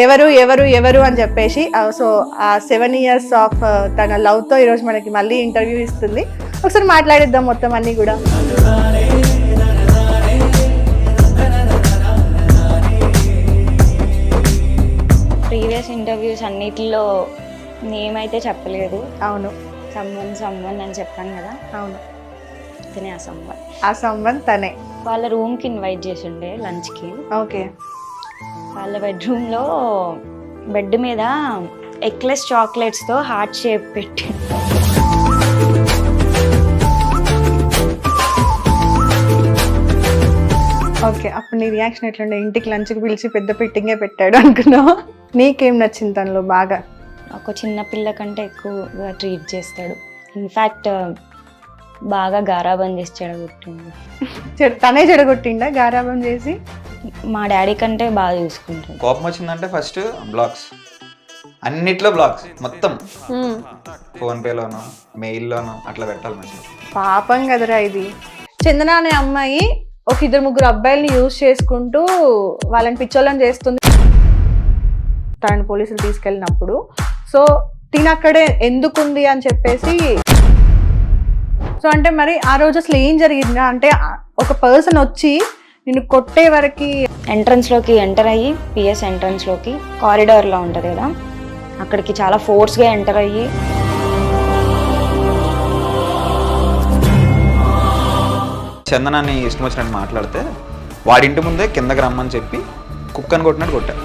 ఎవరు ఎవరు ఎవరు అని చెప్పేసి సో ఆ 7 years ఆఫ్ తన లవ్తో ఈరోజు మనకి మళ్ళీ ఇంటర్వ్యూ ఇస్తుంది. ఒకసారి మాట్లాడిద్దాం మొత్తం అన్నీ కూడా. ప్రీవియస్ ఇంటర్వ్యూస్ అన్నిటిలో నేమైతే చెప్పలేదు. అవును, సమ్వన్ అని చెప్పాను కదా. అవును, తనే ఆ సంబంధ్ తనే. వాళ్ళ రూమ్కి ఇన్వైట్ చేసిండే లంచ్కి. ఓకే. వాళ్ళ బెడ్రూమ్లో బెడ్ మీద ఎక్లెస్ చాక్లెట్స్తో హార్ట్ షేప్ పెట్టి ఓకే, అప్పుడు నీ రియాక్షన్ ఎట్లుండే? ఇంటికి లంచ్కి పిలిచి పెద్ద పెట్టింగే పెట్టాడు అనుకున్నావు. నీకేం నచ్చింది తనలో బాగా? ఒక చిన్న పిల్ల కంటే ఎక్కువగా ట్రీట్ చేస్తాడు. ఇన్ఫ్యాక్ట్ బాగా గారాబం చేసి చెడగొట్టిండు. తనే చెడగొట్టిండా గారాబం చేసి? మా డాడీ కంటే బాగా చూసుకుంటాడు. కోపం వచ్చిందంటే ఫస్ట్ బ్లాక్స్, అన్నిట్లో బ్లాక్స్ మొత్తం. ఫోన్పేలోనో మెయిల్లోనో అట్లా పెట్టాలి మంచిగా. పాపం కదరా ఇది. చందన అనే అమ్మాయి ఒక 2-3 అబ్బాయిల్ని యూజ్ చేసుకుంటూ వాళ్ళని పిచ్చోళ్ళని చేస్తుంది. తనని పోలీసులు తీసుకెళ్ళినప్పుడు సో తినక్కడే ఎందుకుంది అని చెప్పేసి. సో అంటే మరి ఆ రోజు అసలు ఏం జరిగిందా? అంటే ఒక పర్సన్ వచ్చి నిన్ను కొట్టే వరకు ఎంట్రన్స్లోకి ఎంటర్ అయ్యి పిఎస్ ఎంట్రన్స్లోకి కారిడార్లో ఉంటుంది కదా, అక్కడికి చాలా ఫోర్స్గా ఎంటర్ అయ్యి చందనాన్ని ఇష్టం వచ్చినట్టు మాట్లాడితే వాడింటి ముందే కిందకి రమ్మని చెప్పి కుక్కని కొట్టినట్టు కొట్టా.